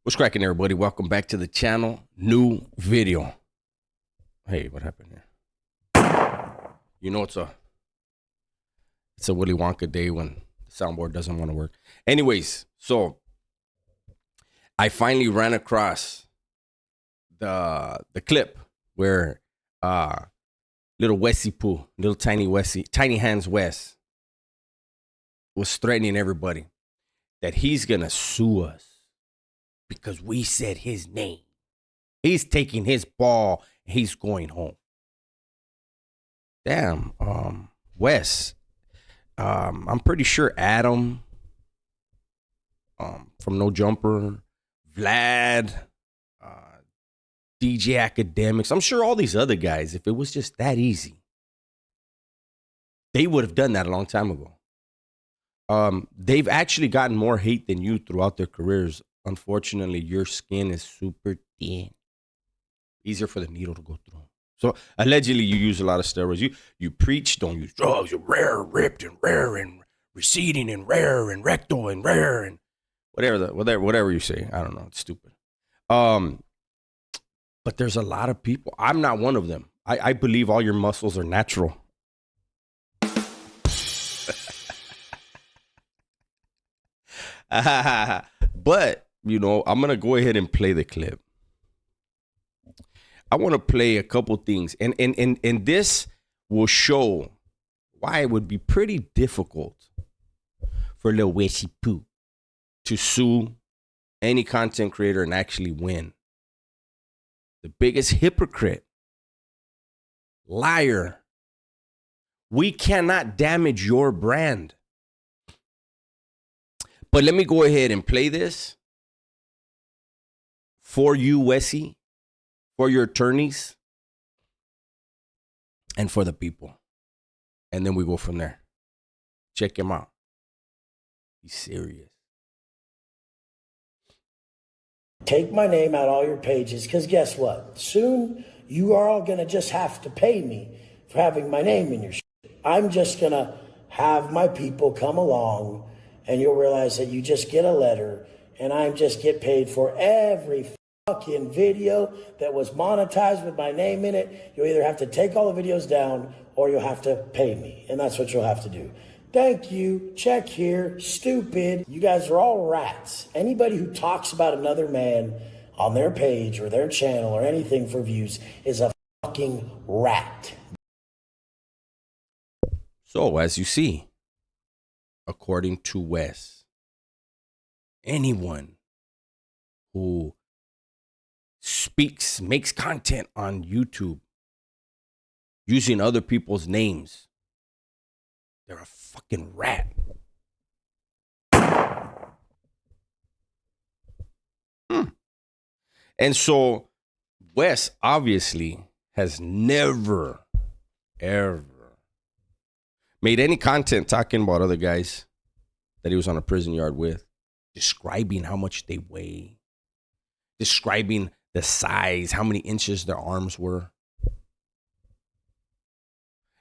What's cracking, everybody? Welcome back to the channel. New video. Hey, what happened here? You know it's a Willy Wonka day when the soundboard doesn't want to work. Anyways, so I finally ran across the clip where little Wessie Pooh, little Tiny Hands Wes was threatening everybody that he's gonna sue us because we said his name. He's taking his ball and he's going home. Damn, Wes. I'm pretty sure Adam from No Jumper, Vlad, DJ Academics. I'm sure all these other guys, if it was just that easy, they would have done that a long time ago. They've actually gotten more hate than you throughout their careers. Unfortunately, your skin is super thin. Easier for the needle to go through. So allegedly, you use a lot of steroids. You preach, don't use drugs. You're rare, ripped, and rare, and receding, and rare, and rectal, and rare, and whatever you say. I don't know. It's stupid. But there's a lot of people. I'm not one of them. I believe all your muscles are natural. But, you know, I'm going to go ahead and play the clip. I want to play a couple things. And this will show why it would be pretty difficult for Lil Wessie Pooh to sue any content creator and actually win. The biggest hypocrite, liar. We cannot damage your brand. But let me go ahead and play this for you, Wessie, for your attorneys, and for the people. And then we go from there. Check him out. He's serious. Take my name out all your pages, because guess what? Soon you are all going to just have to pay me for having my name in your shit. I'm just going to have my people come along, and you'll realize that you just get a letter, and I just get paid for every fucking video that was monetized with my name in it. You'll either have to take all the videos down, or you'll have to pay me, and that's what you'll have to do. Thank you. Check here. Stupid. You guys are all rats. Anybody who talks about another man on their page or their channel or anything for views is a fucking rat. So, as you see, according to Wes, anyone who speaks, makes content on YouTube using other people's names, they're a fucking rat. And so Wes obviously has never, ever made any content talking about other guys that he was on a prison yard with, describing how much they weigh, describing the size, how many inches their arms were.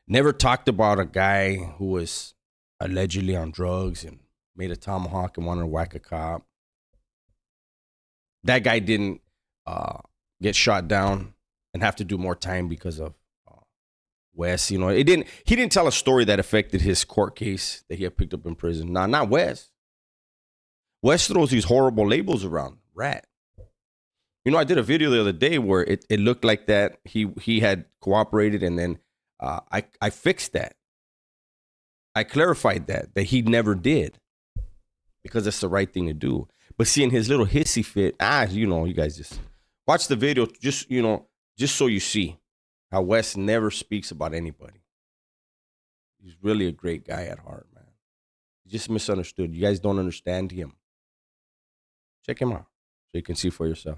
Never talked about a guy who was allegedly on drugs and made a tomahawk and wanted to whack a cop. That guy didn't get shot down and have to do more time because of Wes. You know, he didn't tell a story that affected his court case that he had picked up in prison. Nah, not Wes. Wes throws these horrible labels around. Rat. You know, I did a video the other day where it looked like that he had cooperated, and then I fixed that. I clarified that he never did, because that's the right thing to do. But seeing his little hissy fit, you know, you guys just watch the video, just so you see how Wes never speaks about anybody. He's really a great guy at heart, man. He's just misunderstood. You guys don't understand him. Check him out so you can see for yourself.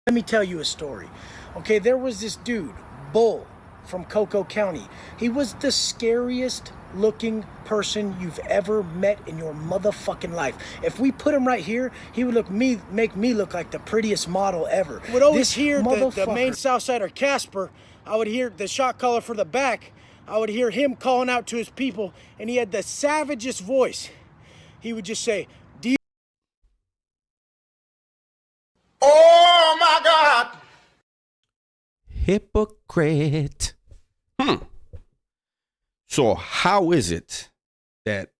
Let me tell you a story. Okay, there was this dude, Bull, from Coco County. He was the scariest looking person you've ever met in your motherfucking life. If we put him right here, he would make me look like the prettiest model ever. I would always hear the main Southsider Casper. I would hear the shot caller for the back. I would hear him calling out to his people, and he had the savagest voice. He would just say, hypocrite. So how is it that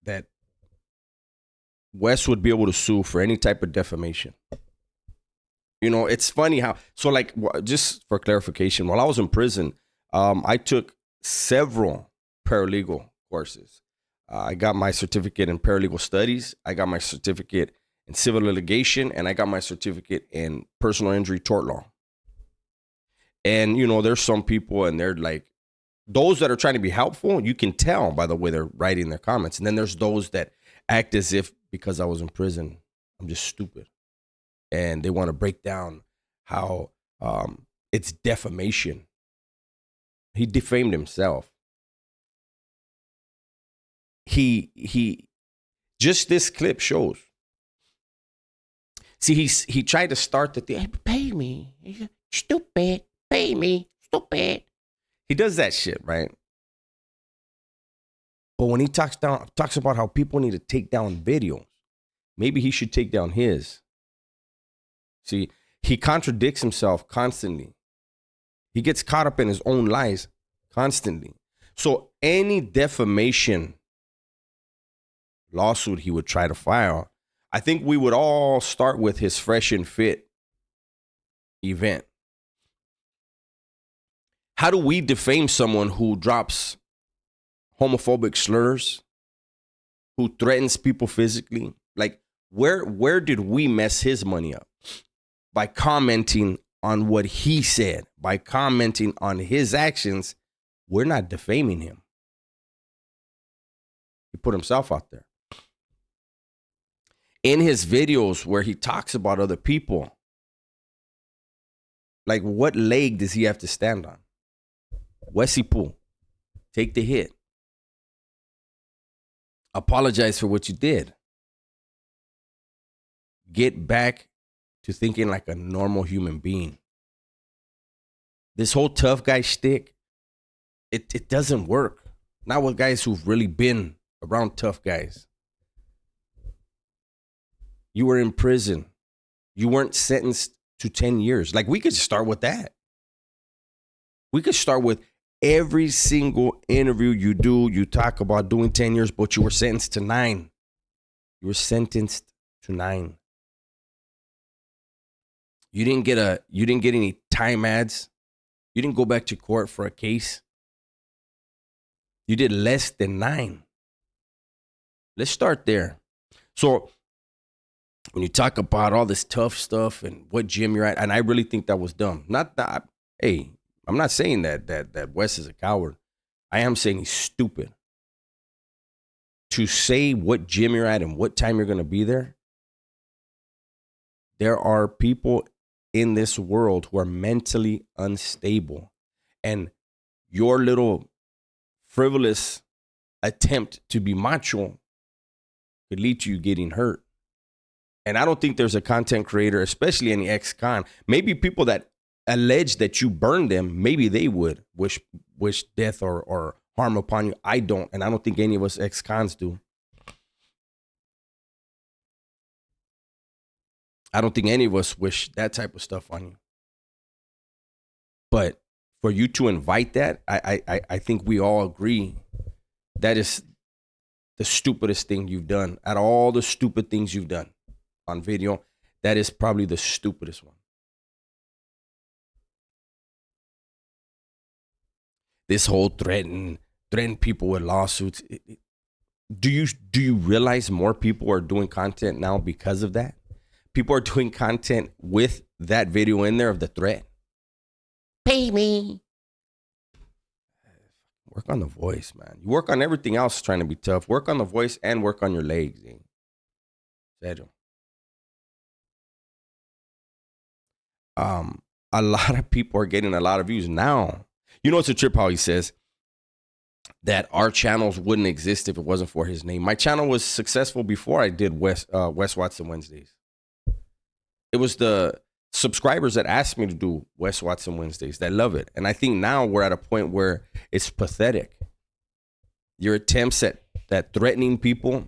Wes would be able to sue for any type of defamation? You know, it's funny how. So, like, just for clarification, while I was in prison, I took several paralegal courses. I got my certificate in paralegal studies. I got my certificate in civil litigation, and I got my certificate in personal injury tort law. And, you know, there's some people and they're like, those that are trying to be helpful, you can tell by the way they're writing their comments. And then there's those that act as if because I was in prison, I'm just stupid. And they want to break down how it's defamation. He defamed himself. He just this clip shows. See, he tried to start the thing. Hey, pay me, stupid. Pay me, stupid. He does that shit, right? But when he talks about how people need to take down videos, maybe he should take down his. See, he contradicts himself constantly. He gets caught up in his own lies constantly. So any defamation lawsuit he would try to file, I think we would all start with his Fresh and Fit event. How do we defame someone who drops homophobic slurs, who threatens people physically? Like, where did we mess his money up? By commenting on what he said, by commenting on his actions. We're not defaming him. He put himself out there. In his videos where he talks about other people, like, what leg does he have to stand on? Wesley Poole, take the hit. Apologize for what you did. Get back to thinking like a normal human being. This whole tough guy shtick, it doesn't work. Not with guys who've really been around tough guys. You were in prison. You weren't sentenced to 10 years. Like, we could start with that. We could start with every single interview you do, you talk about doing 10 years, but you were sentenced to 9. You were sentenced to 9. You didn't get any time ads. You didn't go back to court for a case. You did less than 9. Let's start there. So when you talk about all this tough stuff and what gym you're at, and I really think that was dumb. Not that, hey, I'm not saying that Wes is a coward. I am saying he's stupid. To say what gym you're at and what time you're going to be there, there are people in this world who are mentally unstable. And your little frivolous attempt to be macho could lead to you getting hurt. And I don't think there's a content creator, especially any ex-con, maybe people that allege that you burned them, maybe they would wish death or harm upon you. I don't, and I don't think any of us ex-cons do. I don't think any of us wish that type of stuff on you. But for you to invite that, I think we all agree that is the stupidest thing you've done. Out of all the stupid things you've done on video, that is probably the stupidest one. This whole threaten people with lawsuits. Do you realize more people are doing content now because of that? People are doing content with that video in there of the threat. Pay me. Work on the voice, man. You work on everything else trying to be tough. Work on the voice and work on your legs. Serio. A lot of people are getting a lot of views now. You know, it's a trip how he says that our channels wouldn't exist if it wasn't for his name. My channel was successful before I did Wes Watson Wednesdays. It was the subscribers that asked me to do Wes Watson Wednesdays that love it. And I think now we're at a point where it's pathetic. Your attempts at threatening people,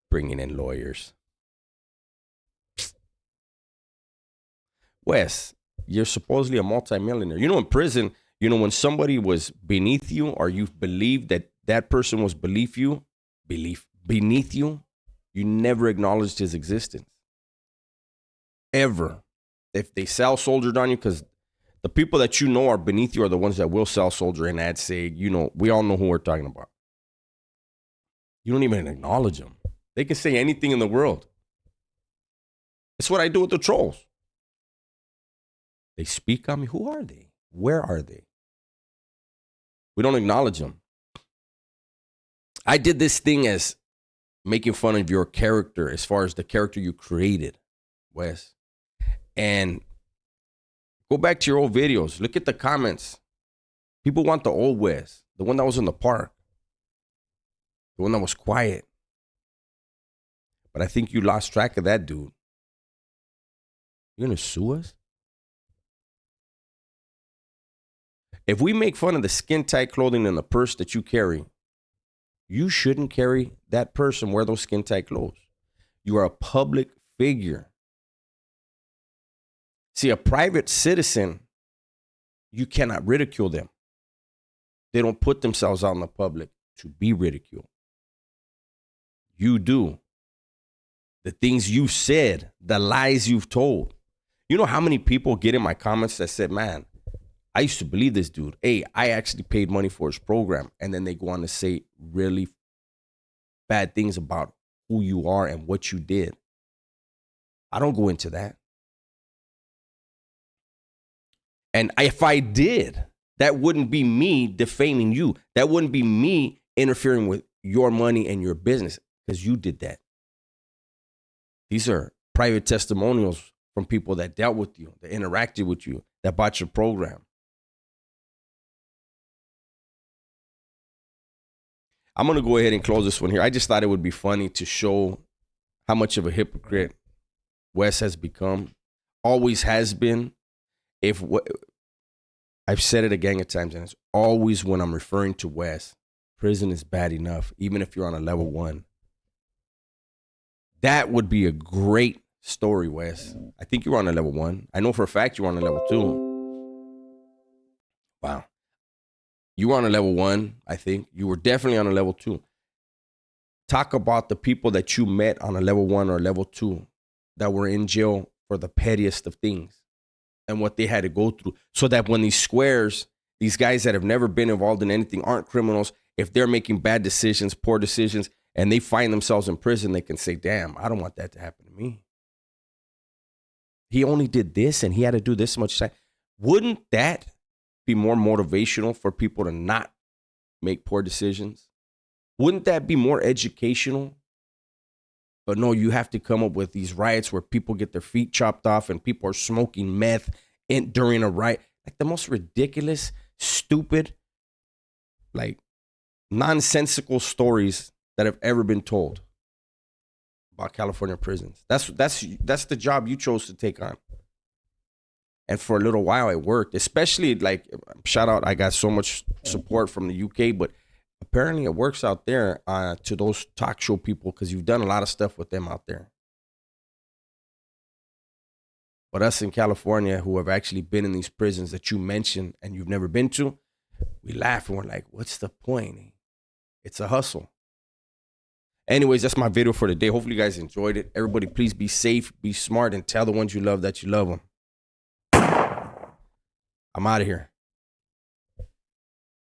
bringing in lawyers. Wes, you're supposedly a multimillionaire. You know, in prison, you know, when somebody was beneath you or you believed that that person was beneath you, you never acknowledged his existence. Ever. If they sell soldiered on you, because the people that you know are beneath you are the ones that will sell soldier and add say, you know, we all know who we're talking about. You don't even acknowledge them. They can say anything in the world. That's what I do with the trolls. They speak on me. Who are they? Where are they? We don't acknowledge them. I did this thing as making fun of your character as far as the character you created, Wes. And go back to your old videos. Look at the comments. People want the old Wes, the one that was in the park, the one that was quiet. But I think you lost track of that dude. You're going to sue us? If we make fun of the skin-tight clothing and the purse that you carry, you shouldn't carry that purse and wear those skin-tight clothes. You are a public figure. See, a private citizen, you cannot ridicule them. They don't put themselves out in the public to be ridiculed. You do. The things you said, the lies you've told. You know how many people get in my comments that said, man, I used to believe this dude. Hey, I actually paid money for his program. And then they go on to say really bad things about who you are and what you did. I don't go into that. And if I did, that wouldn't be me defaming you. That wouldn't be me interfering with your money and your business because you did that. These are private testimonials from people that dealt with you, that interacted with you, that bought your program. I'm going to go ahead and close this one here. I just thought it would be funny to show how much of a hypocrite Wes has become, always has been. I've said it a gang of times, and it's always when I'm referring to Wes, prison is bad enough, even if you're on a level 1. That would be a great story, Wes. I think you were on a level 1. I know for a fact you were on a level 2. Wow. You were on a level 1, I think. You were definitely on a level 2. Talk about the people that you met on a level 1 or level 2 that were in jail for the pettiest of things and what they had to go through, so that when these squares, these guys that have never been involved in anything, aren't criminals, if they're making bad decisions, poor decisions, and they find themselves in prison, they can say, damn, I don't want that to happen to me. He only did this and he had to do this much time. Wouldn't that be more motivational for people to not make poor decisions? Wouldn't that be more educational? But no, you have to come up with these riots where people get their feet chopped off and people are smoking meth during a riot. Like the most ridiculous, stupid, like nonsensical stories that have ever been told about California prisons. That's the job you chose to take on. And for a little while it worked, especially like, shout out, I got so much support from the UK, but apparently it works out there to those talk show people because you've done a lot of stuff with them out there. But us in California who have actually been in these prisons that you mentioned and you've never been to, we laugh and we're like, what's the point? It's a hustle. Anyways, that's my video for today. Hopefully you guys enjoyed it. Everybody, please be safe, be smart, and tell the ones you love that you love them. I'm out of here.